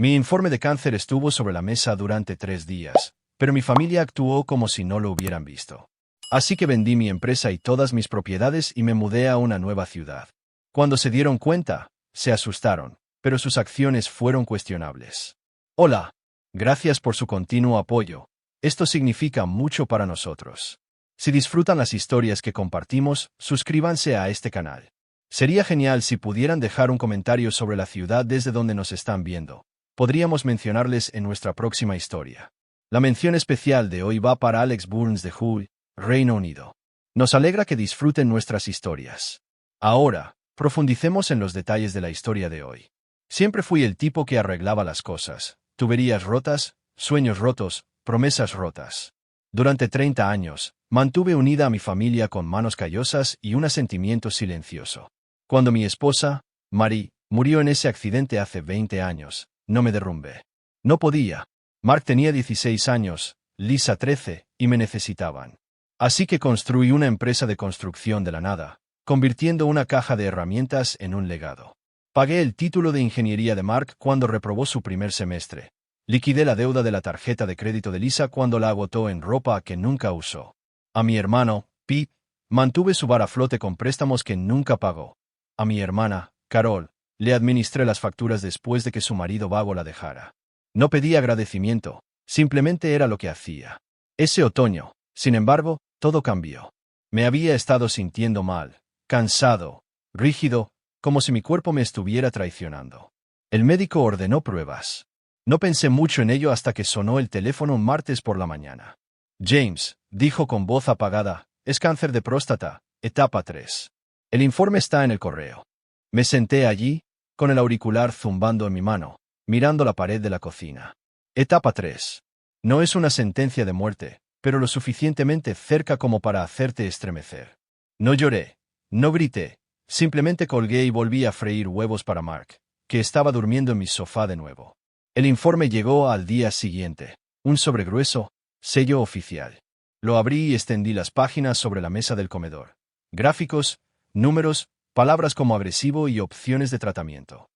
Mi informe de cáncer estuvo sobre la mesa durante 3 días, pero mi familia actuó como si no lo hubieran visto. Así que vendí mi empresa y todas mis propiedades y me mudé a una nueva ciudad. Cuando se dieron cuenta, se asustaron, pero sus acciones fueron cuestionables. Hola. Gracias por su continuo apoyo. Esto significa mucho para nosotros. Si disfrutan las historias que compartimos, suscríbanse a este canal. Sería genial si pudieran dejar un comentario sobre la ciudad desde donde nos están viendo. Podríamos mencionarles en nuestra próxima historia. La mención especial de hoy va para Alex Burns de Hull, Reino Unido. Nos alegra que disfruten nuestras historias. Ahora, profundicemos en los detalles de la historia de hoy. Siempre fui el tipo que arreglaba las cosas, tuberías rotas, sueños rotos, promesas rotas. Durante 30 años, mantuve unida a mi familia con manos callosas y un asentimiento silencioso. Cuando mi esposa, Marie, murió en ese accidente hace 20 años, no me derrumbé. No podía. Mark tenía 16 años, Lisa 13, y me necesitaban. Así que construí una empresa de construcción de la nada, convirtiendo una caja de herramientas en un legado. Pagué el título de ingeniería de Mark cuando reprobó su primer semestre. Liquidé la deuda de la tarjeta de crédito de Lisa cuando la agotó en ropa que nunca usó. A mi hermano, Pete, mantuve su bar a flote con préstamos que nunca pagó. A mi hermana, Carol, le administré las facturas después de que su marido vago la dejara. No pedí agradecimiento, simplemente era lo que hacía. Ese otoño, sin embargo, todo cambió. Me había estado sintiendo mal, cansado, rígido, como si mi cuerpo me estuviera traicionando. El médico ordenó pruebas. No pensé mucho en ello hasta que sonó el teléfono un martes por la mañana. James, dijo con voz apagada, es cáncer de próstata, etapa 3. El informe está en el correo. Me senté allí, con el auricular zumbando en mi mano, mirando la pared de la cocina. Etapa 3. No es una sentencia de muerte, pero lo suficientemente cerca como para hacerte estremecer. No lloré, no grité, simplemente colgué y volví a freír huevos para Mark, que estaba durmiendo en mi sofá de nuevo. El informe llegó al día siguiente, un sobre grueso, sello oficial. Lo abrí y extendí las páginas sobre la mesa del comedor. Gráficos, números, palabras como agresivo y opciones de tratamiento.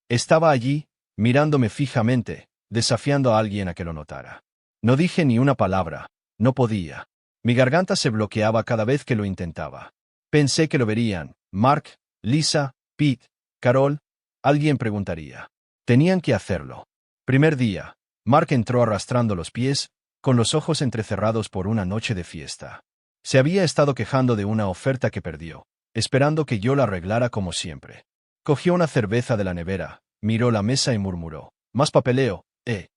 Estaba allí, mirándome fijamente, desafiando a alguien a que lo notara. No dije ni una palabra, no podía. Mi garganta se bloqueaba cada vez que lo intentaba. Pensé que lo verían, Mark, Lisa, Pete, Carol. Alguien preguntaría. Tenían que hacerlo. Primer día, Mark entró arrastrando los pies, con los ojos entrecerrados por una noche de fiesta. Se había estado quejando de una oferta que perdió, esperando que yo la arreglara como siempre. Cogió una cerveza de la nevera, miró la mesa y murmuró, «Más papeleo, ¿eh?»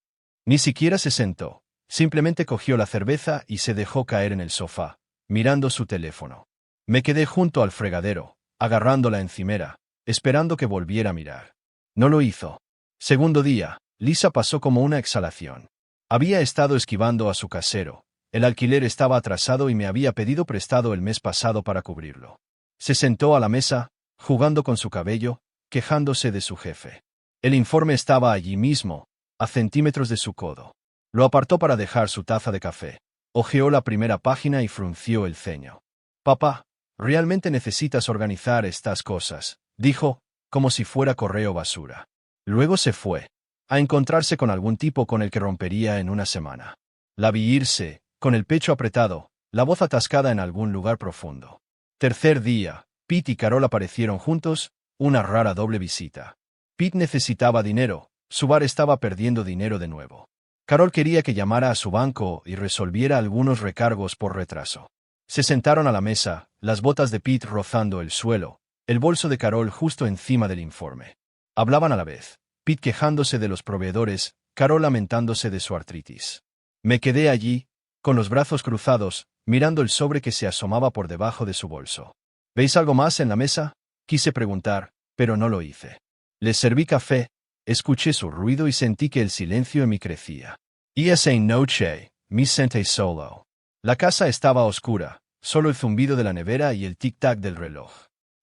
Ni siquiera se sentó, simplemente cogió la cerveza y se dejó caer en el sofá, mirando su teléfono. Me quedé junto al fregadero, agarrando la encimera, esperando que volviera a mirar. No lo hizo. Segundo día, Lisa pasó como una exhalación. Había estado esquivando a su casero. El alquiler estaba atrasado y me había pedido prestado el mes pasado para cubrirlo. Se sentó a la mesa, jugando con su cabello, quejándose de su jefe. El informe estaba allí mismo, a centímetros de su codo. Lo apartó para dejar su taza de café. Hojeó la primera página y frunció el ceño. «Papá, realmente necesitas organizar estas cosas», dijo, como si fuera correo basura. Luego se fue, a encontrarse con algún tipo con el que rompería en una semana. La vi irse, con el pecho apretado, la voz atascada en algún lugar profundo. Tercer día, Pete y Carol aparecieron juntos, una rara doble visita. Pete necesitaba dinero, su bar estaba perdiendo dinero de nuevo. Carol quería que llamara a su banco y resolviera algunos recargos por retraso. Se sentaron a la mesa, las botas de Pete rozando el suelo, el bolso de Carol justo encima del informe. Hablaban a la vez, Pete quejándose de los proveedores, Carol lamentándose de su artritis. Me quedé allí, con los brazos cruzados, mirando el sobre que se asomaba por debajo de su bolso. ¿Veis algo más en la mesa?, quise preguntar, pero no lo hice. Les serví café, escuché su ruido y sentí que el silencio en mí crecía. Esa noche, me senté solo. La casa estaba oscura, solo el zumbido de la nevera y el tic-tac del reloj.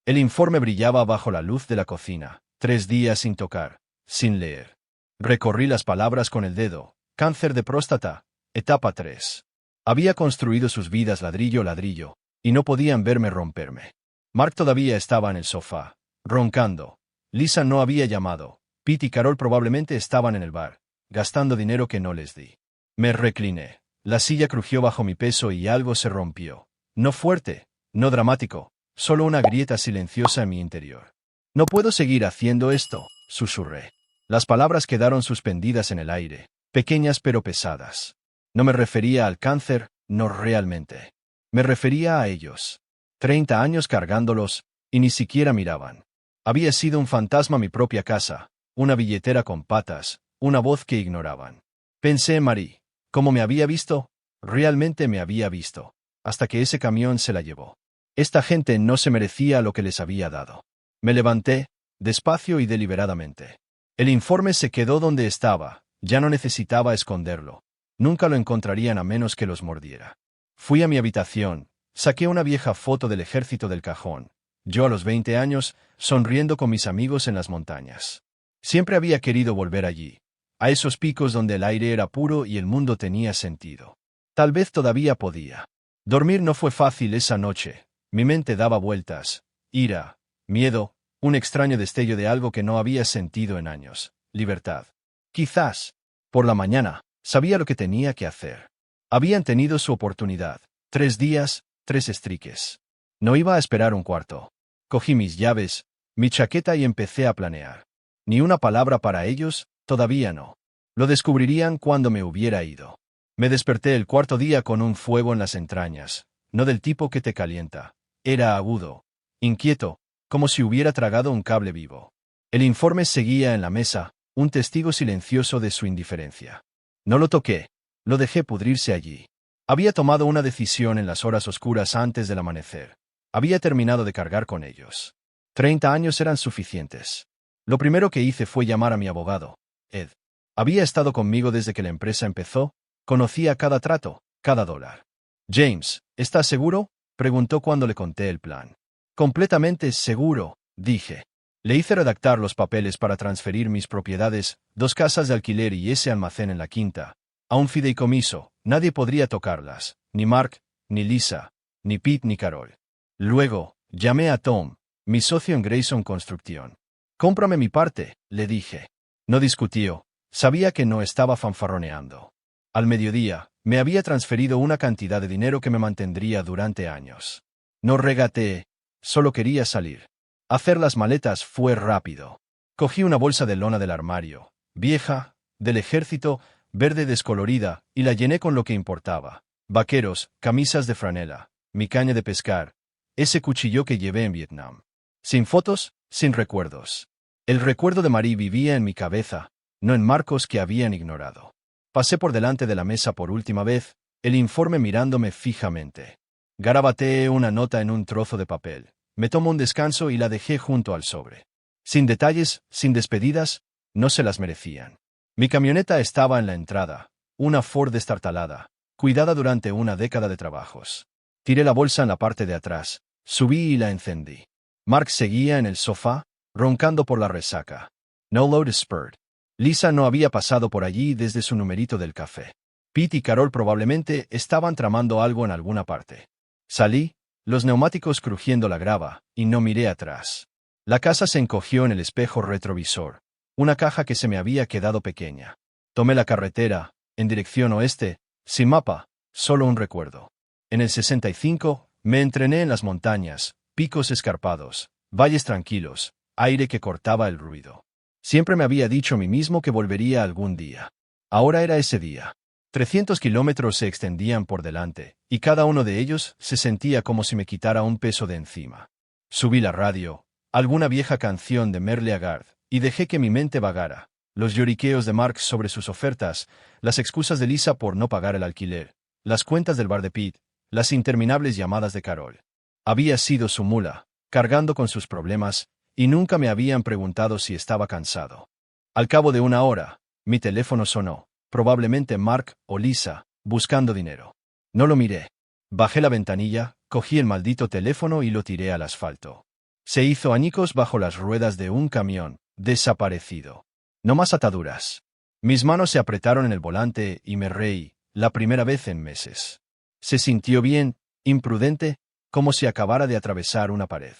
El informe brillaba bajo la luz de la cocina, 3 días sin tocar, sin leer. Recorrí las palabras con el dedo, cáncer de próstata, etapa 3. Había construido sus vidas ladrillo a ladrillo, y no podían verme romperme. Mark todavía estaba en el sofá, roncando. Lisa no había llamado, Pete y Carol probablemente estaban en el bar, gastando dinero que no les di. Me recliné. La silla crujió bajo mi peso y algo se rompió. No fuerte, no dramático, solo una grieta silenciosa en mi interior. No puedo seguir haciendo esto, susurré. Las palabras quedaron suspendidas en el aire, pequeñas pero pesadas. No me refería al cáncer, no realmente. Me refería a ellos. 30 años cargándolos, y ni siquiera miraban. Había sido un fantasma mi propia casa, una billetera con patas, una voz que ignoraban. Pensé en Marie. ¿Cómo me había visto? Realmente me había visto. Hasta que ese camión se la llevó. Esta gente no se merecía lo que les había dado. Me levanté, despacio y deliberadamente. El informe se quedó donde estaba, ya no necesitaba esconderlo. Nunca lo encontrarían a menos que los mordiera. Fui a mi habitación, saqué una vieja foto del ejército del cajón. Yo a los 20 años, sonriendo con mis amigos en las montañas. Siempre había querido volver allí, a esos picos donde el aire era puro y el mundo tenía sentido. Tal vez todavía podía. Dormir no fue fácil esa noche. Mi mente daba vueltas. Ira, miedo, un extraño destello de algo que no había sentido en años. Libertad. Quizás, por la mañana, sabía lo que tenía que hacer. Habían tenido su oportunidad. 3 días, 3 estriques. No iba a esperar un cuarto. Cogí mis llaves, mi chaqueta y empecé a planear. Ni una palabra para ellos, todavía no. Lo descubrirían cuando me hubiera ido. Me desperté el cuarto día con un fuego en las entrañas, no del tipo que te calienta. Era agudo, inquieto, como si hubiera tragado un cable vivo. El informe seguía en la mesa, un testigo silencioso de su indiferencia. No lo toqué, lo dejé pudrirse allí. Había tomado una decisión en las horas oscuras antes del amanecer. Había terminado de cargar con ellos. 30 años eran suficientes. Lo primero que hice fue llamar a mi abogado, Ed. Había estado conmigo desde que la empresa empezó, conocía cada trato, cada dólar. James, ¿estás seguro? Preguntó cuando le conté el plan. Completamente seguro, dije. Le hice redactar los papeles para transferir mis propiedades, 2 casas de alquiler y ese almacén en la quinta, a un fideicomiso. Nadie podría tocarlas, ni Mark, ni Lisa, ni Pete ni Carol. Luego, llamé a Tom, mi socio en Grayson Construcción. Cómprame mi parte, le dije. No discutió, sabía que no estaba fanfarroneando. Al mediodía, me había transferido una cantidad de dinero que me mantendría durante años. No regateé, solo quería salir. Hacer las maletas fue rápido. Cogí una bolsa de lona del armario, vieja, del ejército, verde descolorida, y la llené con lo que importaba. Vaqueros, camisas de franela, mi caña de pescar, ese cuchillo que llevé en Vietnam. Sin fotos, sin recuerdos. El recuerdo de Marie vivía en mi cabeza, no en marcos que habían ignorado. Pasé por delante de la mesa por última vez, el informe mirándome fijamente. Garabateé una nota en un trozo de papel. Me tomó un descanso y la dejé junto al sobre. Sin detalles, sin despedidas, no se las merecían. Mi camioneta estaba en la entrada, una Ford destartalada, cuidada durante una década de trabajos. Tiré la bolsa en la parte de atrás, subí y la encendí. Mark seguía en el sofá, roncando por la resaca. No load spurred. Lisa no había pasado por allí desde su numerito del café. Pete y Carol probablemente estaban tramando algo en alguna parte. Salí, los neumáticos crujiendo la grava, y no miré atrás. La casa se encogió en el espejo retrovisor, una caja que se me había quedado pequeña. Tomé la carretera, en dirección oeste, sin mapa, solo un recuerdo. En el 65, me entrené en las montañas, picos escarpados, valles tranquilos, aire que cortaba el ruido. Siempre me había dicho a mí mismo que volvería algún día. Ahora era ese día. 300 kilómetros se extendían por delante, y cada uno de ellos se sentía como si me quitara un peso de encima. Subí la radio, alguna vieja canción de Merle Haggard, y dejé que mi mente vagara. Los lloriqueos de Mark sobre sus ofertas, las excusas de Lisa por no pagar el alquiler, las cuentas del bar de Pete, las interminables llamadas de Carol. Había sido su mula, cargando con sus problemas, y nunca me habían preguntado si estaba cansado. Al cabo de una hora, mi teléfono sonó, probablemente Mark o Lisa, buscando dinero. No lo miré. Bajé la ventanilla, cogí el maldito teléfono y lo tiré al asfalto. Se hizo añicos bajo las ruedas de un camión, desaparecido. No más ataduras. Mis manos se apretaron en el volante y me reí, la primera vez en meses. Se sintió bien, imprudente, como si acabara de atravesar una pared.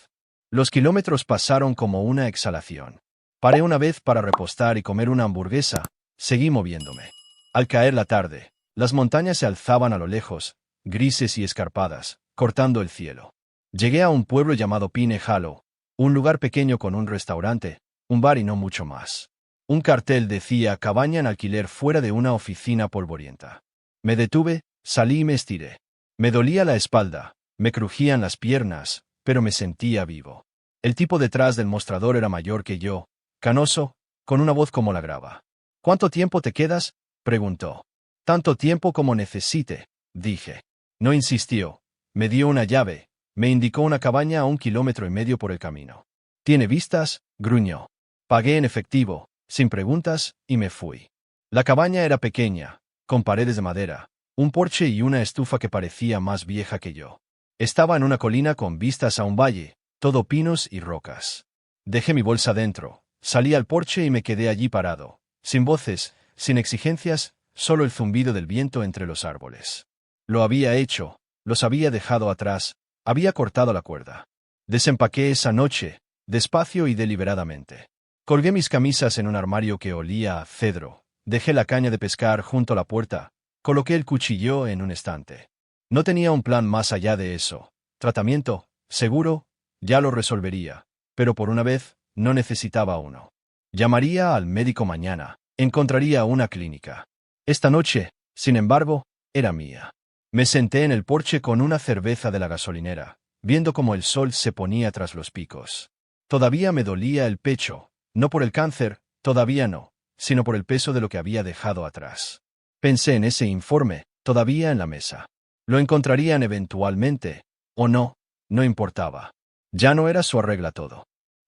Los kilómetros pasaron como una exhalación. Paré una vez para repostar y comer una hamburguesa. Seguí moviéndome. Al caer la tarde, las montañas se alzaban a lo lejos, grises y escarpadas, cortando el cielo. Llegué a un pueblo llamado Pine Hollow, un lugar pequeño con un restaurante, un bar y no mucho más. Un cartel decía cabaña en alquiler fuera de una oficina polvorienta. Me detuve, salí y me estiré. Me dolía la espalda, me crujían las piernas, pero me sentía vivo. El tipo detrás del mostrador era mayor que yo, canoso, con una voz como la grava. ¿Cuánto tiempo te quedas?, preguntó. Tanto tiempo como necesite, dije. No insistió. Me dio una llave, me indicó una cabaña a 1,5 kilómetros por el camino. ¿Tiene vistas?, gruñó. Pagué en efectivo, sin preguntas, y me fui. La cabaña era pequeña, con paredes de madera, un porche y una estufa que parecía más vieja que yo. Estaba en una colina con vistas a un valle, todo pinos y rocas. Dejé mi bolsa dentro, salí al porche y me quedé allí parado, sin voces, sin exigencias, solo el zumbido del viento entre los árboles. Lo había hecho, los había dejado atrás, había cortado la cuerda. Desempaqué esa noche, despacio y deliberadamente. Colgué mis camisas en un armario que olía a cedro, dejé la caña de pescar junto a la puerta, coloqué el cuchillo en un estante. No tenía un plan más allá de eso. Tratamiento, seguro, ya lo resolvería, pero por una vez, no necesitaba uno. Llamaría al médico mañana, encontraría una clínica. Esta noche, sin embargo, era mía. Me senté en el porche con una cerveza de la gasolinera, viendo cómo el sol se ponía tras los picos. Todavía me dolía el pecho, no por el cáncer, todavía no, sino por el peso de lo que había dejado atrás. Pensé en ese informe, todavía en la mesa. Lo encontrarían eventualmente, o no, no importaba. Ya no era su arregla todo.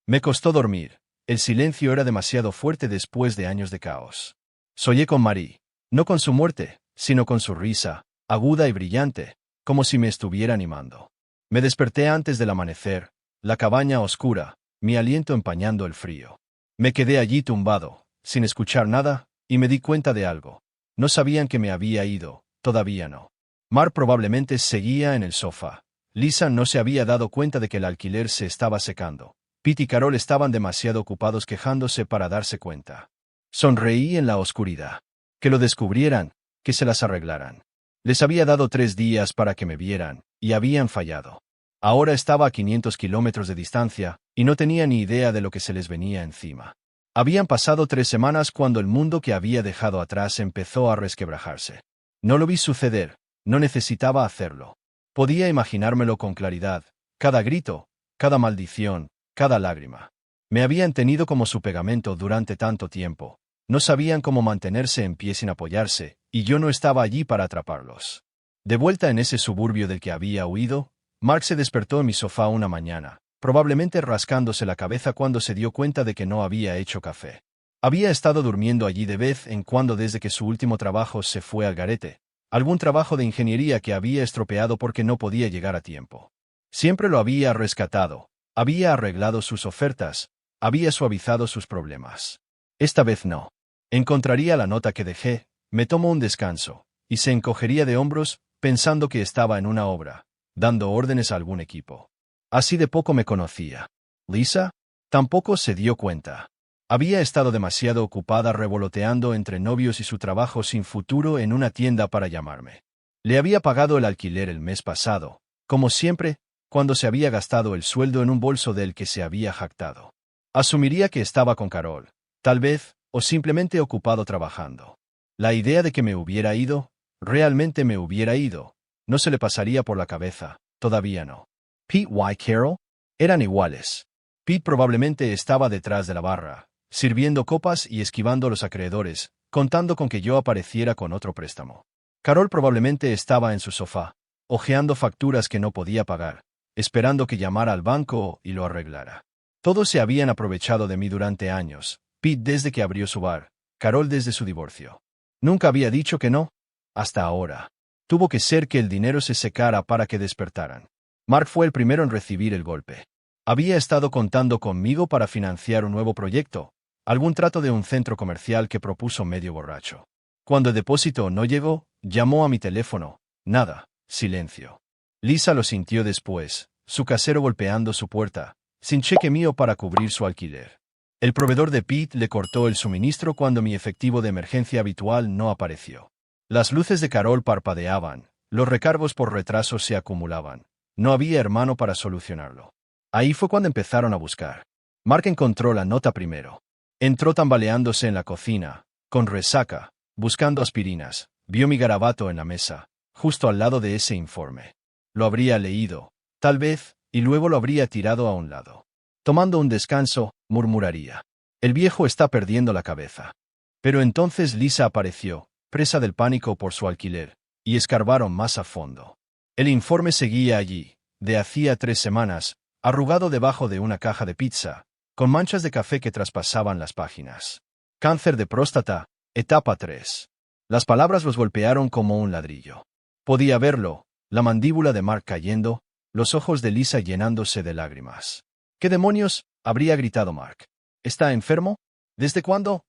Me costó dormir, el silencio era demasiado fuerte después de años de caos. Soñé con Marie, no con su muerte, sino con su risa, aguda y brillante, como si me estuviera animando. Me desperté antes del amanecer, la cabaña oscura, mi aliento empañando el frío. Me quedé allí tumbado, sin escuchar nada, y me di cuenta de algo. No sabían que me había ido, todavía no. Mar probablemente seguía en el sofá. Lisa no se había dado cuenta de que el alquiler se estaba secando. Pete y Carol estaban demasiado ocupados quejándose para darse cuenta. Sonreí en la oscuridad. Que lo descubrieran, que se las arreglaran. Les había dado 3 días para que me vieran, y habían fallado. Ahora estaba a 500 kilómetros de distancia, y no tenía ni idea de lo que se les venía encima. Habían pasado 3 semanas cuando el mundo que había dejado atrás empezó a resquebrajarse. No lo vi suceder, no necesitaba hacerlo. Podía imaginármelo con claridad, cada grito, cada maldición, cada lágrima. Me habían tenido como su pegamento durante tanto tiempo. No sabían cómo mantenerse en pie sin apoyarse, y yo no estaba allí para atraparlos. De vuelta en ese suburbio del que había huido, Mark se despertó en mi sofá una mañana, probablemente rascándose la cabeza cuando se dio cuenta de que no había hecho café. Había estado durmiendo allí de vez en cuando desde que su último trabajo se fue al garete, algún trabajo de ingeniería que había estropeado porque no podía llegar a tiempo. Siempre lo había rescatado, había arreglado sus ofertas, había suavizado sus problemas. Esta vez no. Encontraría la nota que dejé, me tomó un descanso, y se encogería de hombros, pensando que estaba en una obra, dando órdenes a algún equipo. Así de poco me conocía. Lisa tampoco se dio cuenta. Había estado demasiado ocupada revoloteando entre novios y su trabajo sin futuro en una tienda para llamarme. Le había pagado el alquiler el mes pasado, como siempre, cuando se había gastado el sueldo en un bolso del que se había jactado. Asumiría que estaba con Carol, tal vez, o simplemente ocupado trabajando. La idea de que me hubiera ido, realmente me hubiera ido, no se le pasaría por la cabeza, todavía no. Pete y Carol eran iguales. Pete probablemente estaba detrás de la barra, sirviendo copas y esquivando a los acreedores, contando con que yo apareciera con otro préstamo. Carol probablemente estaba en su sofá, hojeando facturas que no podía pagar, esperando que llamara al banco y lo arreglara. Todos se habían aprovechado de mí durante años, Pete desde que abrió su bar, Carol desde su divorcio. Nunca había dicho que no, hasta ahora. Tuvo que ser que el dinero se secara para que despertaran. Mark fue el primero en recibir el golpe. Había estado contando conmigo para financiar un nuevo proyecto, algún trato de un centro comercial que propuso medio borracho. Cuando el depósito no llegó, llamó a mi teléfono. Nada, silencio. Lisa lo sintió después, su casero golpeando su puerta, sin cheque mío para cubrir su alquiler. El proveedor de Pete le cortó el suministro cuando mi efectivo de emergencia habitual no apareció. Las luces de Carol parpadeaban, los recargos por retraso se acumulaban. No había hermano para solucionarlo. Ahí fue cuando empezaron a buscar. Mark encontró la nota primero. Entró tambaleándose en la cocina, con resaca, buscando aspirinas. Vio mi garabato en la mesa, justo al lado de ese informe. Lo habría leído, tal vez, y luego lo habría tirado a un lado. Tomando un descanso, murmuraría. El viejo está perdiendo la cabeza. Pero entonces Lisa apareció, presa del pánico por su alquiler, y escarbaron más a fondo. El informe seguía allí, de hacía 3 semanas, arrugado debajo de una caja de pizza, con manchas de café que traspasaban las páginas. Cáncer de próstata, etapa 3. Las palabras los golpearon como un ladrillo. Podía verlo, la mandíbula de Mark cayendo, los ojos de Lisa llenándose de lágrimas. ¿Qué demonios? Habría gritado Mark. ¿Está enfermo? ¿Desde cuándo?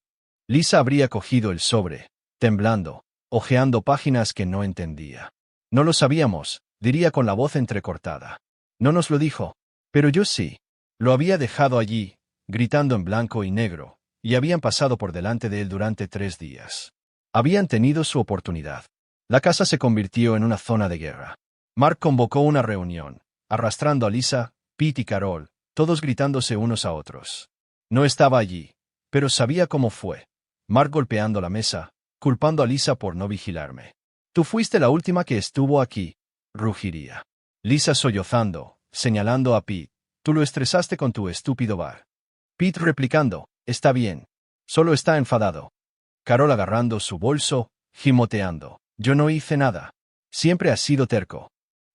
Lisa habría cogido el sobre, temblando, hojeando páginas que no entendía. No lo sabíamos, diría con la voz entrecortada. No nos lo dijo. Pero yo sí. Lo había dejado allí, gritando en blanco y negro, y habían pasado por delante de él durante 3 días. Habían tenido su oportunidad. La casa se convirtió en una zona de guerra. Mark convocó una reunión, arrastrando a Lisa, Pete y Carol, todos gritándose unos a otros. No estaba allí, pero sabía cómo fue. Mark golpeando la mesa, culpando a Lisa por no vigilarme. Tú fuiste la última que estuvo aquí, rugiría. Lisa sollozando, señalando a Pete. Tú lo estresaste con tu estúpido bar. Pete replicando, está bien. Solo está enfadado. Carol agarrando su bolso, gimoteando. Yo no hice nada. Siempre has sido terco.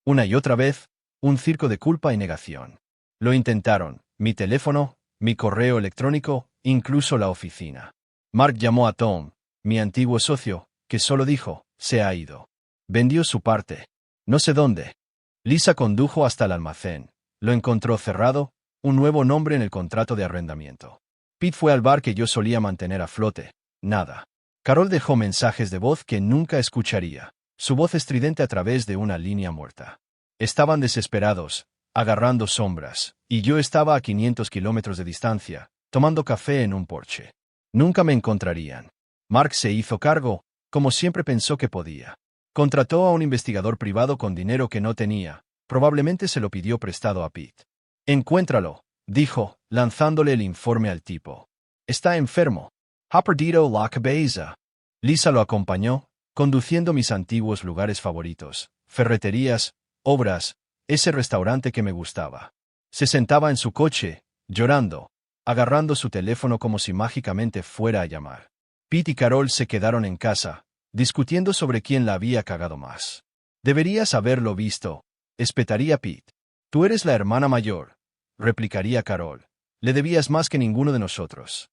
Una y otra vez, un circo de culpa y negación. Lo intentaron, mi teléfono, mi correo electrónico, incluso la oficina. Mark llamó a Tom, mi antiguo socio, que solo dijo, se ha ido. Vendió su parte. No sé dónde. Lisa condujo hasta el almacén. Lo encontró cerrado, un nuevo nombre en el contrato de arrendamiento. Pete fue al bar que yo solía mantener a flote. Nada. Carol dejó mensajes de voz que nunca escucharía, su voz estridente a través de una línea muerta. Estaban desesperados, agarrando sombras, y yo estaba a 500 kilómetros de distancia, tomando café en un porche. Nunca me encontrarían. Mark se hizo cargo, como siempre pensó que podía. Contrató a un investigador privado con dinero que no tenía, probablemente se lo pidió prestado a Pete. Encuéntralo, dijo, lanzándole el informe al tipo. Está enfermo. Ha perdido la cabeza. Lisa lo acompañó, conduciendo mis antiguos lugares favoritos, ferreterías, obras, ese restaurante que me gustaba. Se sentaba en su coche, llorando, agarrando su teléfono como si mágicamente fuera a llamar. Pete y Carol se quedaron en casa, discutiendo sobre quién la había cagado más. Deberías haberlo visto, espetaría Pete. Tú eres la hermana mayor, replicaría Carol. Le debías más que ninguno de nosotros.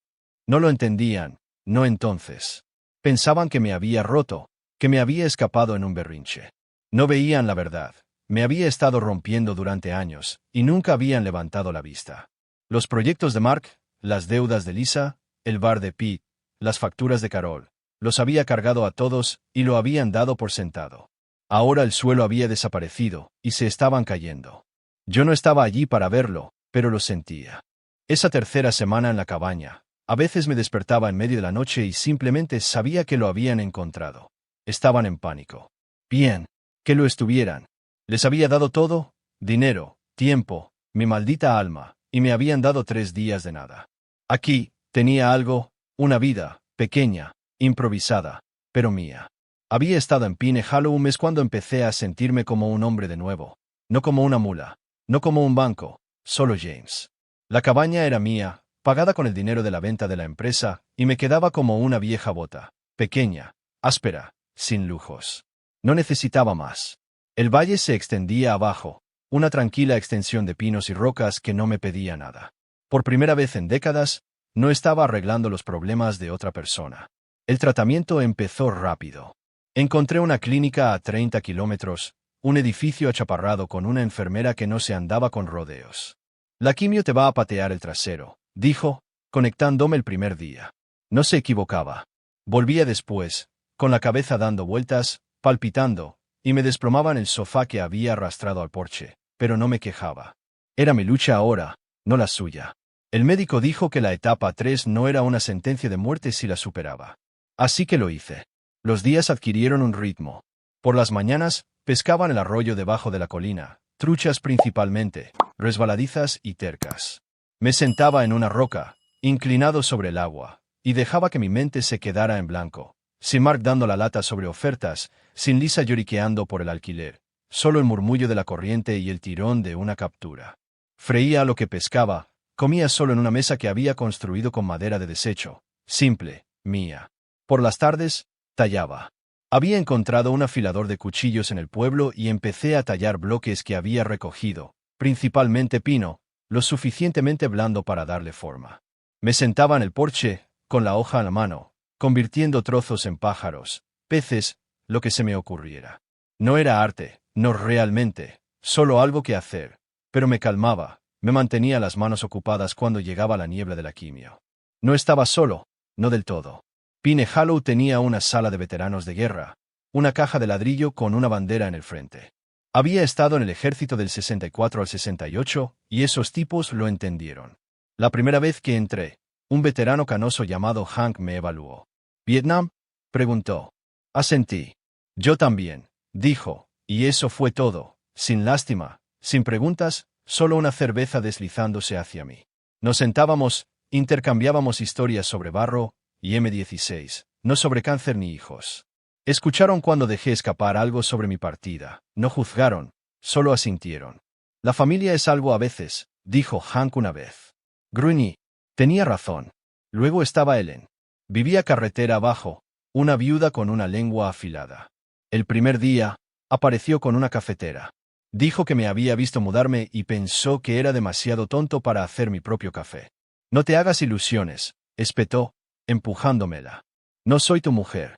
No lo entendían, no entonces. Pensaban que me había roto, que me había escapado en un berrinche. No veían la verdad. Me había estado rompiendo durante años, y nunca habían levantado la vista. Los proyectos de Mark, las deudas de Lisa, el bar de Pete, las facturas de Carol, los había cargado a todos y lo habían dado por sentado. Ahora el suelo había desaparecido, y se estaban cayendo. Yo no estaba allí para verlo, pero lo sentía. Esa tercera semana en la cabaña, a veces me despertaba en medio de la noche y simplemente sabía que lo habían encontrado. Estaban en pánico. Bien, que lo estuvieran. Les había dado todo, dinero, tiempo, mi maldita alma, y me habían dado 3 días de nada. Aquí, tenía algo, una vida, pequeña, improvisada, pero mía. Había estado en Pine Hollow un mes cuando empecé a sentirme como un hombre de nuevo, no como una mula, no como un banco, solo James. La cabaña era mía, pagada con el dinero de la venta de la empresa, y me quedaba como una vieja bota, pequeña, áspera, sin lujos. No necesitaba más. El valle se extendía abajo, una tranquila extensión de pinos y rocas que no me pedía nada. Por primera vez en décadas, no estaba arreglando los problemas de otra persona. El tratamiento empezó rápido. Encontré una clínica a 30 kilómetros, un edificio achaparrado con una enfermera que no se andaba con rodeos. La quimio te va a patear el trasero, dijo, conectándome el primer día. No se equivocaba. Volvía después, con la cabeza dando vueltas, palpitando, y me desplomaba en el sofá que había arrastrado al porche, pero no me quejaba. Era mi lucha ahora, no la suya. El médico dijo que la etapa 3 no era una sentencia de muerte si la superaba. Así que lo hice. Los días adquirieron un ritmo. Por las mañanas, pescaba en el arroyo debajo de la colina, truchas principalmente, resbaladizas y tercas. Me sentaba en una roca, inclinado sobre el agua, y dejaba que mi mente se quedara en blanco, sin Mark dando la lata sobre ofertas, sin Lisa lloriqueando por el alquiler, solo el murmullo de la corriente y el tirón de una captura. Freía lo que pescaba, comía solo en una mesa que había construido con madera de desecho, simple, mía. Por las tardes, tallaba. Había encontrado un afilador de cuchillos en el pueblo y empecé a tallar bloques que había recogido, principalmente pino, lo suficientemente blando para darle forma. Me sentaba en el porche, con la hoja a la mano, convirtiendo trozos en pájaros, peces, lo que se me ocurriera. No era arte, no realmente, solo algo que hacer, pero me calmaba, me mantenía las manos ocupadas cuando llegaba la niebla de la quimio. No estaba solo, no del todo. Pine Hollow tenía una sala de veteranos de guerra, una caja de ladrillo con una bandera en el frente. Había estado en el ejército del 64 al 68, y esos tipos lo entendieron. La primera vez que entré, un veterano canoso llamado Hank me evaluó. ¿Vietnam?, preguntó. Asentí. Yo también, dijo, y eso fue todo, sin lástima, sin preguntas, solo una cerveza deslizándose hacia mí. Nos sentábamos, intercambiábamos historias sobre barro y M16, no sobre cáncer ni hijos. Escucharon cuando dejé escapar algo sobre mi partida, no juzgaron, solo asintieron. La familia es algo a veces, dijo Hank una vez. Gruñí. Tenía razón. Luego estaba Ellen. Vivía carretera abajo, una viuda con una lengua afilada. El primer día, apareció con una cafetera. Dijo que me había visto mudarme y pensó que era demasiado tonto para hacer mi propio café. No te hagas ilusiones, espetó, empujándomela. No soy tu mujer.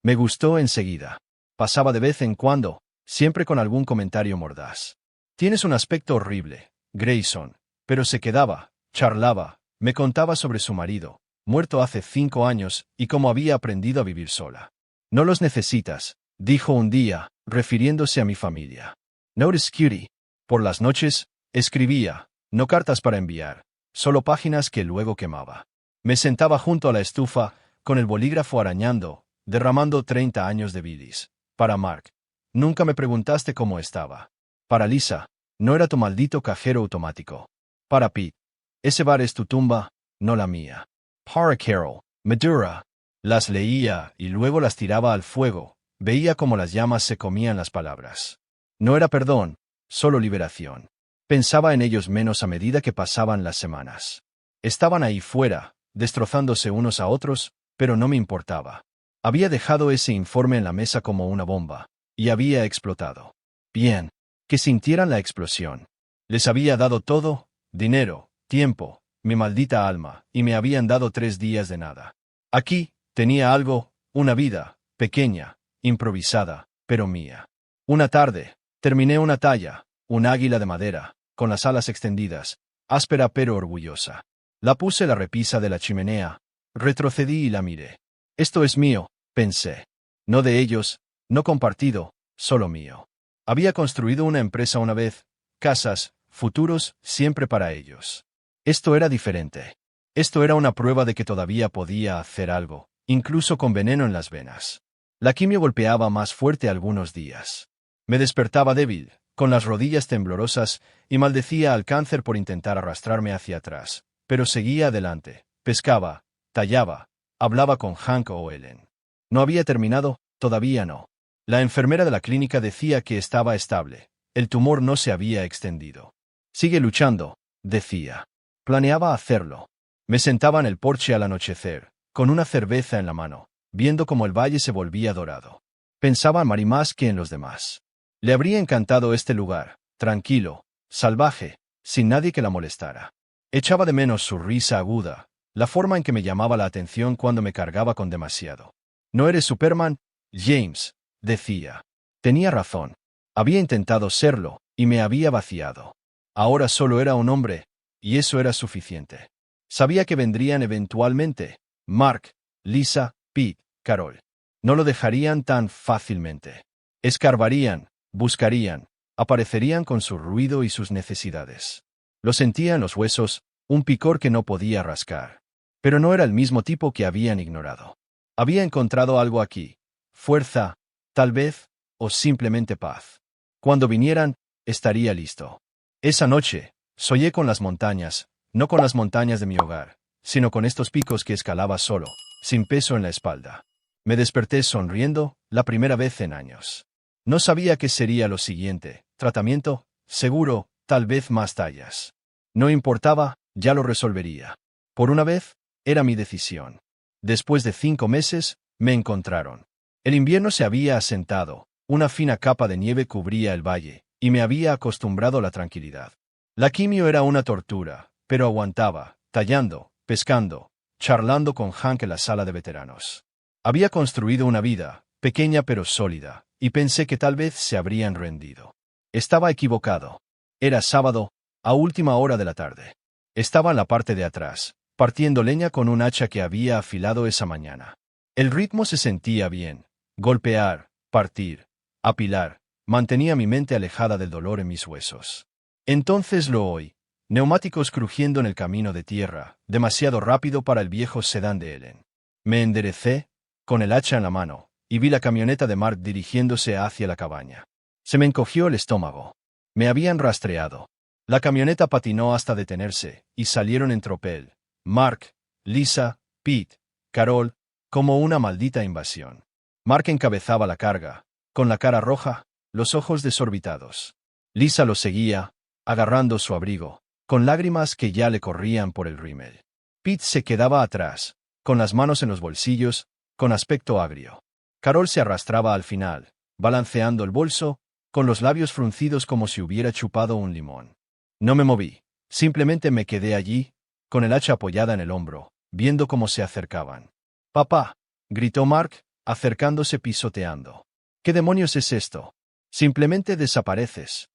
Me gustó enseguida. Pasaba de vez en cuando, siempre con algún comentario mordaz. Tienes un aspecto horrible, Grayson, pero se quedaba, charlaba, me contaba sobre su marido, muerto hace 5 años, y cómo había aprendido a vivir sola. No los necesitas, dijo un día, refiriéndose a mi familia. Notice cutie. Por las noches, escribía, no cartas para enviar, solo páginas que luego quemaba. Me sentaba junto a la estufa, con el bolígrafo arañando, derramando 30 años de bilis. Para Mark. Nunca me preguntaste cómo estaba. Para Lisa. No era tu maldito cajero automático. Para Pete. Ese bar es tu tumba, no la mía. Para Carol. Medura. Las leía y luego las tiraba al fuego. Veía cómo las llamas se comían las palabras. No era perdón, solo liberación. Pensaba en ellos menos a medida que pasaban las semanas. Estaban ahí fuera, destrozándose unos a otros, pero no me importaba. Había dejado ese informe en la mesa como una bomba, y había explotado. Bien, que sintieran la explosión. Les había dado todo, dinero, tiempo, mi maldita alma, y me habían dado 3 días de nada. Aquí, tenía algo, una vida, pequeña, improvisada, pero mía. Una tarde, terminé una talla, un águila de madera, con las alas extendidas, áspera pero orgullosa. La puse en la repisa de la chimenea, retrocedí y la miré. Esto es mío, pensé. No de ellos, no compartido, solo mío. Había construido una empresa una vez, casas, futuros, siempre para ellos. Esto era diferente. Esto era una prueba de que todavía podía hacer algo, incluso con veneno en las venas. La quimio golpeaba más fuerte algunos días. Me despertaba débil, con las rodillas temblorosas, y maldecía al cáncer por intentar arrastrarme hacia atrás. Pero seguía adelante, pescaba, tallaba, hablaba con Hank o Ellen. No había terminado, todavía no. La enfermera de la clínica decía que estaba estable. El tumor no se había extendido. Sigue luchando, decía. Planeaba hacerlo. Me sentaba en el porche al anochecer, con una cerveza en la mano, viendo cómo el valle se volvía dorado. Pensaba en Mary más que en los demás. Le habría encantado este lugar, tranquilo, salvaje, sin nadie que la molestara. Echaba de menos su risa aguda, la forma en que me llamaba la atención cuando me cargaba con demasiado. ¿No eres Superman, James?, decía. Tenía razón. Había intentado serlo, y me había vaciado. Ahora solo era un hombre, y eso era suficiente. Sabía que vendrían eventualmente, Mark, Lisa, Pete, Carol. No lo dejarían tan fácilmente. Escarbarían, buscarían, aparecerían con su ruido y sus necesidades. Lo sentía en los huesos, Un picor que no podía rascar. Pero no era el mismo tipo que habían ignorado. Había encontrado algo aquí. Fuerza, tal vez, o simplemente paz. Cuando vinieran, estaría listo. Esa noche, soñé con las montañas, no con las montañas de mi hogar, sino con estos picos que escalaba solo, sin peso en la espalda. Me desperté sonriendo, la primera vez en años. No sabía qué sería lo siguiente, tratamiento, seguro, tal vez más tallas. No importaba, ya lo resolvería. Por una vez, era mi decisión. Después de 5 meses, me encontraron. El invierno se había asentado, una fina capa de nieve cubría el valle, y me había acostumbrado a la tranquilidad. La quimio era una tortura, pero aguantaba, tallando, pescando, charlando con Hank en la sala de veteranos. Había construido una vida, pequeña pero sólida, y pensé que tal vez se habrían rendido. Estaba equivocado. Era sábado, a última hora de la tarde. Estaba en la parte de atrás, partiendo leña con un hacha que había afilado esa mañana. El ritmo se sentía bien. Golpear, partir, apilar, mantenía mi mente alejada del dolor en mis huesos. Entonces lo oí. Neumáticos crujiendo en el camino de tierra, demasiado rápido para el viejo sedán de Ellen. Me enderecé, con el hacha en la mano, y vi la camioneta de Mark dirigiéndose hacia la cabaña. Se me encogió el estómago. Me habían rastreado. La camioneta patinó hasta detenerse, y salieron en tropel. Mark, Lisa, Pete, Carol, como una maldita invasión. Mark encabezaba la carga, con la cara roja, los ojos desorbitados. Lisa lo seguía, agarrando su abrigo, con lágrimas que ya le corrían por el rímel. Pete se quedaba atrás, con las manos en los bolsillos, con aspecto agrio. Carol se arrastraba al final, balanceando el bolso, con los labios fruncidos como si hubiera chupado un limón. No me moví, simplemente me quedé allí, con el hacha apoyada en el hombro, viendo cómo se acercaban. «Papá», gritó Mark, acercándose pisoteando. «¿Qué demonios es esto? Simplemente desapareces».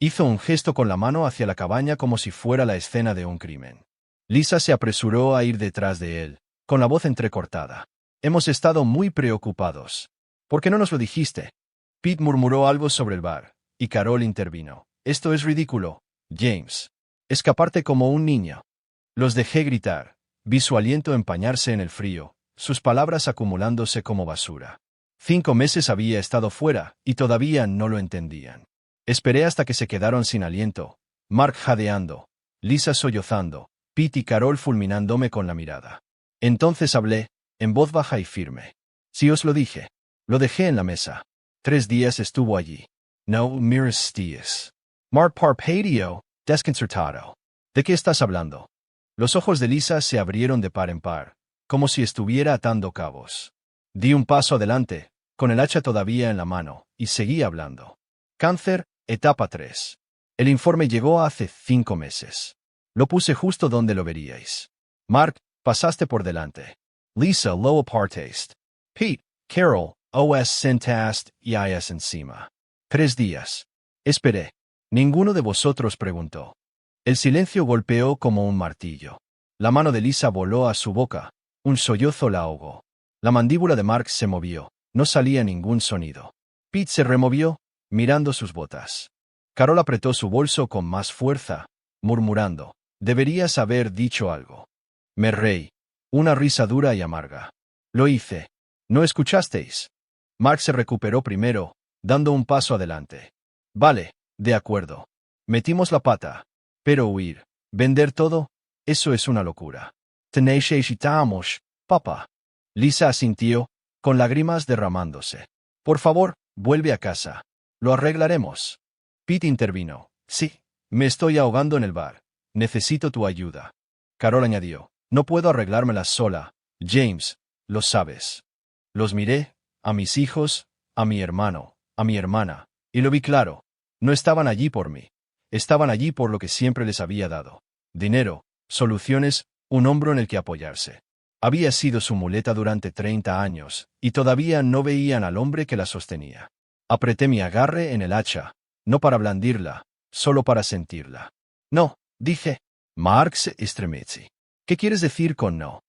Hizo un gesto con la mano hacia la cabaña como si fuera la escena de un crimen. Lisa se apresuró a ir detrás de él, con la voz entrecortada. «Hemos estado muy preocupados. ¿Por qué no nos lo dijiste?» Pete murmuró algo sobre el bar, y Carol intervino. «Esto es ridículo, James. Escaparte como un niño». Los dejé gritar. Vi su aliento empañarse en el frío, sus palabras acumulándose como basura. 5 meses había estado fuera, y todavía no lo entendían. Esperé hasta que se quedaron sin aliento, Mark jadeando, Lisa sollozando, Pete y Carol fulminándome con la mirada. Entonces hablé, en voz baja y firme. «Sí os lo dije. Lo dejé en la mesa. 3 días estuvo allí. No mires días». Mark parpadeó, desconcertado. «¿De qué estás hablando?» Los ojos de Lisa se abrieron de par en par, como si estuviera atando cabos. Di un paso adelante, con el hacha todavía en la mano, y seguí hablando. «Cáncer, etapa 3. El informe llegó hace 5 meses. Lo puse justo donde lo veríais. Mark, pasaste por delante. Lisa, lo apartaste. Pete, Carol, os sentaste y is encima. 3 días. Esperé. Ninguno de vosotros preguntó. El silencio golpeó como un martillo. La mano de Lisa voló a su boca. Un sollozo la ahogó. La mandíbula de Mark se movió. No salía ningún sonido. Pete se removió, mirando sus botas. Carol apretó su bolso con más fuerza, murmurando. «Deberías haber dicho algo». Me reí. Una risa dura y amarga. «Lo hice. ¿No escuchasteis?» Mark se recuperó primero, dando un paso adelante. «Vale, de acuerdo. Metimos la pata. Pero huir, vender todo, eso es una locura. Necesitamos, papá». Lisa asintió, con lágrimas derramándose. «Por favor, vuelve a casa. Lo arreglaremos». Pete intervino. «Sí, me estoy ahogando en el bar. Necesito tu ayuda». Carol añadió. «No puedo arreglármela sola, James, lo sabes». Los miré, a mis hijos, a mi hermano, a mi hermana, y lo vi claro. No estaban allí por mí. Estaban allí por lo que siempre les había dado. Dinero, soluciones, un hombro en el que apoyarse. Había sido su muleta durante 30 años, y todavía no veían al hombre que la sostenía. Apreté mi agarre en el hacha, no para blandirla, solo para sentirla. «No», dije. Mark se estremeció. «¿Qué quieres decir con no?»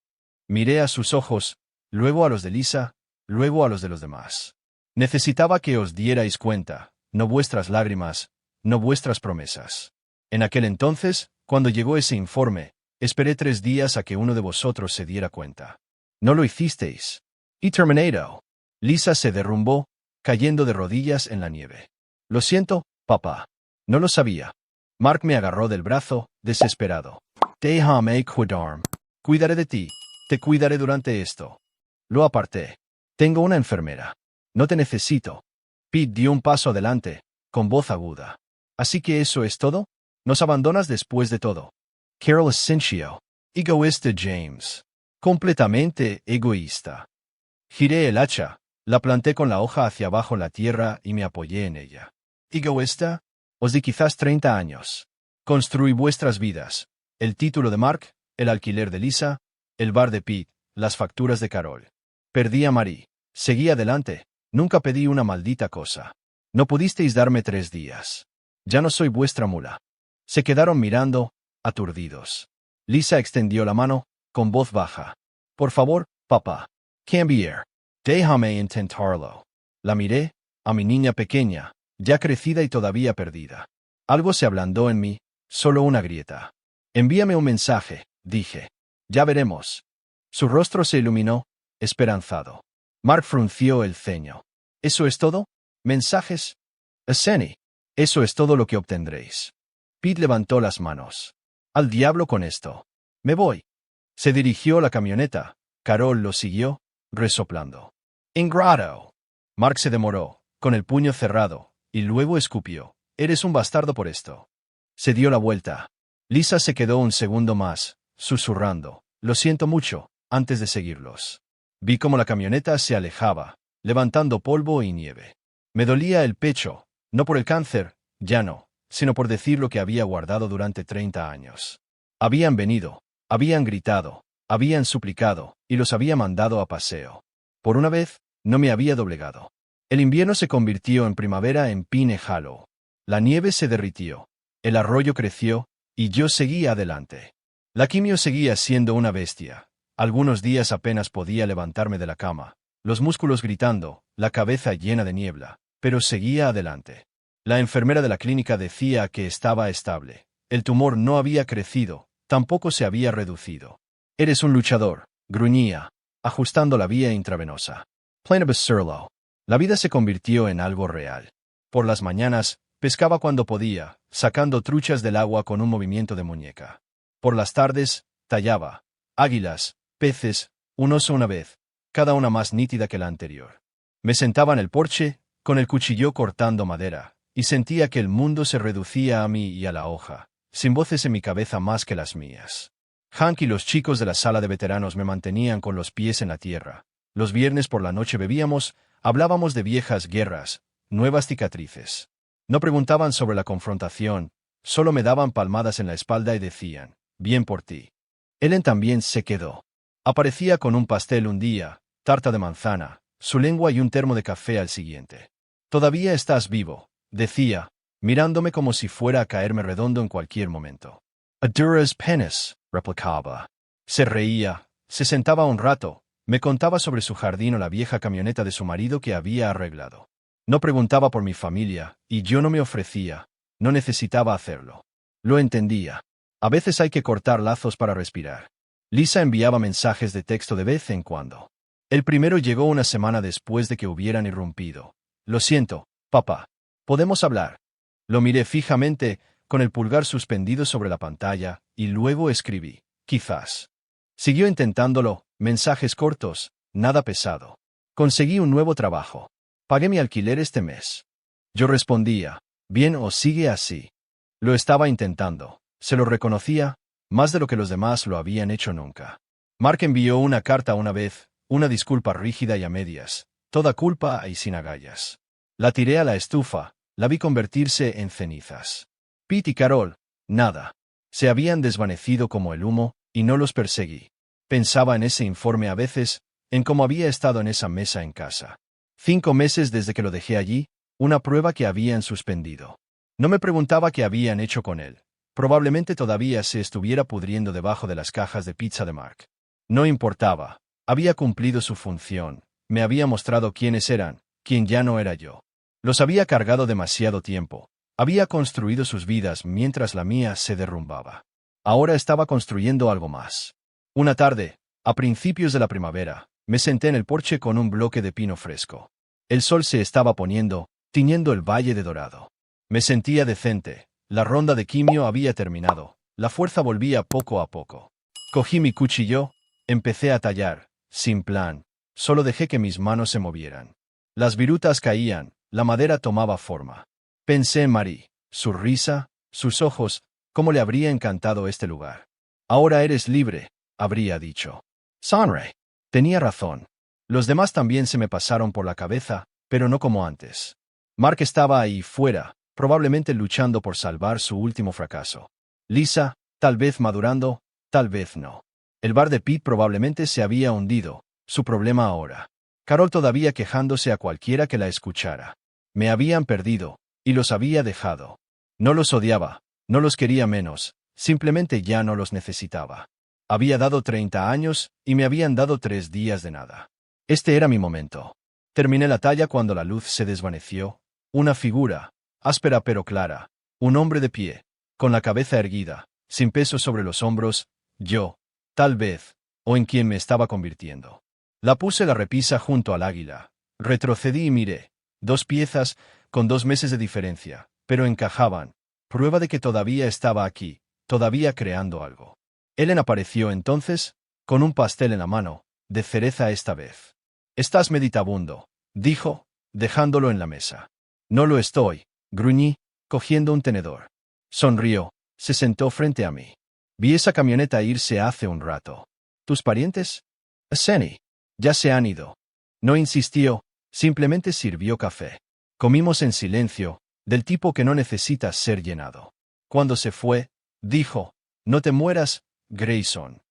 Miré a sus ojos, luego a los de Lisa, luego a los de los demás. «Necesitaba que os dierais cuenta, no vuestras lágrimas, no vuestras promesas. En aquel entonces, cuando llegó ese informe, Esperé 3 días a que uno de vosotros se diera cuenta. No lo hicisteis. Y terminado. Lisa se derrumbó, cayendo de rodillas en la nieve. Lo siento, papá. No lo sabía. Mark me agarró del brazo, desesperado. Déjame cuidarme. Cuidaré de ti. Te cuidaré durante esto. Lo aparté. Tengo una enfermera. No te necesito. Pete dio un paso adelante, con voz aguda. ¿Así que eso es todo? ¿Nos abandonas después de todo? Carol Asensio. Egoísta James. Completamente egoísta. Giré el hacha, la planté con la hoja hacia abajo en la tierra y me apoyé en ella. ¿Egoísta? Os di quizás 30 años. Construí vuestras vidas. El título de Mark, el alquiler de Lisa, el bar de Pete, las facturas de Carol. Perdí a Marie. Seguí adelante. Nunca pedí una maldita cosa. No pudisteis darme 3 días. Ya no soy vuestra mula. Se quedaron mirando, aturdidos. Lisa extendió la mano, con voz baja. Por favor, papá. Cambiar. Déjame intentarlo. La miré, a mi niña pequeña, ya crecida y todavía perdida. Algo se ablandó en mí, solo una grieta. Envíame un mensaje, dije. Ya veremos. Su rostro se iluminó, esperanzado. Mark frunció el ceño. ¿Eso es todo? ¿Mensajes? Aseni. Eso es todo lo que obtendréis. Pete levantó las manos. Al diablo con esto. Me voy. Se dirigió a la camioneta. Carol lo siguió, resoplando. Ingrato. Mark se demoró, con el puño cerrado, y luego escupió. Eres un bastardo por esto. Se dio la vuelta. Lisa se quedó un segundo más, susurrando. Lo siento mucho, antes de seguirlos. Vi cómo la camioneta se alejaba, levantando polvo y nieve. Me dolía el pecho, no por el cáncer, ya no, sino por decir lo que había guardado durante 30 años. Habían venido, habían gritado, habían suplicado, y los había mandado a paseo. Por una vez, no me había doblegado. El invierno se convirtió en primavera en Pine Hollow. La nieve se derritió, el arroyo creció, y yo seguía adelante. La quimio seguía siendo una bestia. Algunos días apenas podía levantarme de la cama, los músculos gritando, la cabeza llena de niebla, pero seguía adelante. La enfermera de la clínica decía que estaba estable. El tumor no había crecido, tampoco se había reducido. Eres un luchador, gruñía, ajustando la vía intravenosa. Plain absurdo. La vida se convirtió en algo real. Por las mañanas, pescaba cuando podía, sacando truchas del agua con un movimiento de muñeca. Por las tardes, tallaba. Águilas, peces, un oso una vez, cada una más nítida que la anterior. Me sentaba en el porche, con el cuchillo cortando madera, y sentía que el mundo se reducía a mí y a la hoja, sin voces en mi cabeza más que las mías. Hank y los chicos de la sala de veteranos me mantenían con los pies en la tierra. Los viernes por la noche bebíamos, hablábamos de viejas guerras, nuevas cicatrices. No preguntaban sobre la confrontación, solo me daban palmadas en la espalda y decían, bien por ti. Ellen también se quedó. Aparecía con un pastel un día, tarta de manzana, su lengua y un termo de café al siguiente. Todavía estás vivo, decía, mirándome como si fuera a caerme redondo en cualquier momento. A duras penas, replicaba. Se reía, se sentaba un rato, me contaba sobre su jardín o la vieja camioneta de su marido que había arreglado. No preguntaba por mi familia, y yo no me ofrecía, no necesitaba hacerlo. Lo entendía. A veces hay que cortar lazos para respirar. Lisa enviaba mensajes de texto de vez en cuando. El primero llegó una semana después de que hubieran irrumpido. Lo siento, papá. ¿Podemos hablar? Lo miré fijamente, con el pulgar suspendido sobre la pantalla, y luego escribí, quizás. Siguió intentándolo, mensajes cortos, nada pesado. Conseguí un nuevo trabajo. Pagué mi alquiler este mes. Yo respondía, bien o sigue así. Lo estaba intentando. Se lo reconocía, más de lo que los demás lo habían hecho nunca. Mark envió una carta una vez, una disculpa rígida y a medias, toda culpa y sin agallas. La tiré a la estufa, la vi convertirse en cenizas. Pete y Carol, nada. Se habían desvanecido como el humo, y no los perseguí. Pensaba en ese informe a veces, en cómo había estado en esa mesa en casa. 5 meses desde que lo dejé allí, una prueba que habían suspendido. No me preguntaba qué habían hecho con él. Probablemente todavía se estuviera pudriendo debajo de las cajas de pizza de Mark. No importaba. Había cumplido su función. Me había mostrado quiénes eran, quién ya no era yo. Los había cargado demasiado tiempo. Había construido sus vidas mientras la mía se derrumbaba. Ahora estaba construyendo algo más. Una tarde, a principios de la primavera, me senté en el porche con un bloque de pino fresco. El sol se estaba poniendo, tiñendo el valle de dorado. Me sentía decente, la ronda de quimio había terminado, la fuerza volvía poco a poco. Cogí mi cuchillo, empecé a tallar, sin plan, solo dejé que mis manos se movieran. Las virutas caían, la madera tomaba forma. Pensé en Marie, su risa, sus ojos, cómo le habría encantado este lugar. Ahora eres libre, habría dicho. Sonre. Tenía razón. Los demás también se me pasaron por la cabeza, pero no como antes. Mark estaba ahí fuera, probablemente luchando por salvar su último fracaso. Lisa, tal vez madurando, tal vez no. El bar de Pete probablemente se había hundido, su problema ahora. Carol todavía quejándose a cualquiera que la escuchara. Me habían perdido, y los había dejado. No los odiaba, no los quería menos, simplemente ya no los necesitaba. Había dado 30 años, y me habían dado 3 días de nada. Este era mi momento. Terminé la talla cuando la luz se desvaneció. Una figura, áspera pero clara, un hombre de pie, con la cabeza erguida, sin peso sobre los hombros, yo, tal vez, o en quien me estaba convirtiendo. La puse la repisa junto al águila, retrocedí y miré, 2 piezas, con 2 meses de diferencia, pero encajaban, prueba de que todavía estaba aquí, todavía creando algo. Ellen apareció entonces, con un pastel en la mano, de cereza esta vez. «Estás meditabundo», dijo, dejándolo en la mesa. «No lo estoy», gruñí, cogiendo un tenedor. Sonrió, se sentó frente a mí. «Vi esa camioneta irse hace un rato. ¿Tus parientes?» «Senny. Ya se han ido». No insistió, simplemente sirvió café. Comimos en silencio, del tipo que no necesita ser llenado. Cuando se fue, dijo, «No te mueras, Grayson».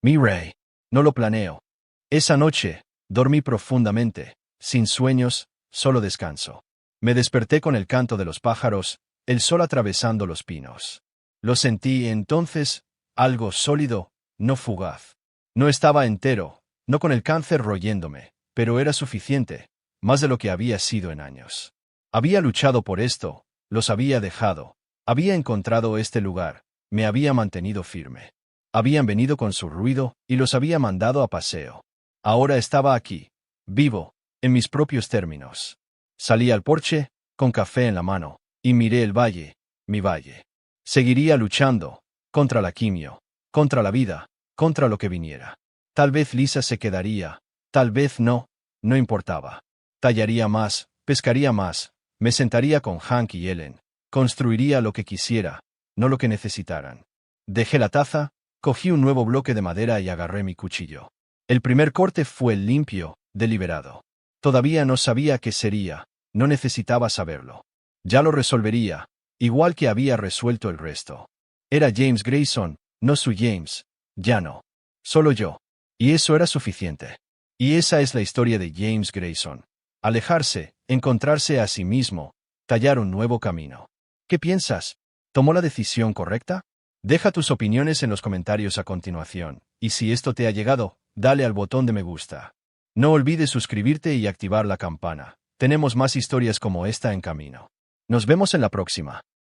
«Mi rey. No lo planeo». Esa noche, dormí profundamente, sin sueños, solo descanso. Me desperté con el canto de los pájaros, el sol atravesando los pinos. Lo sentí entonces, algo sólido, no fugaz. No estaba entero, no con el cáncer royéndome, pero era suficiente, más de lo que había sido en años. Había luchado por esto, los había dejado, había encontrado este lugar, me había mantenido firme. Habían venido con su ruido y los había mandado a paseo. Ahora estaba aquí, vivo, en mis propios términos. Salí al porche, con café en la mano, y miré el valle, mi valle. Seguiría luchando, contra la quimio, contra la vida, contra lo que viniera. Tal vez Lisa se quedaría, tal vez no, no importaba. Tallaría más, pescaría más, me sentaría con Hank y Ellen, construiría lo que quisiera, no lo que necesitaran. Dejé la taza, cogí un nuevo bloque de madera y agarré mi cuchillo. El primer corte fue limpio, deliberado. Todavía no sabía qué sería, no necesitaba saberlo. Ya lo resolvería, igual que había resuelto el resto. Era James Grayson, no su James, ya no. Solo yo. Y eso era suficiente. Y esa es la historia de James Grayson. Alejarse, encontrarse a sí mismo, tallar un nuevo camino. ¿Qué piensas? ¿Tomó la decisión correcta? Deja tus opiniones en los comentarios a continuación, y si esto te ha llegado, dale al botón de me gusta. No olvides suscribirte y activar la campana. Tenemos más historias como esta en camino. Nos vemos en la próxima.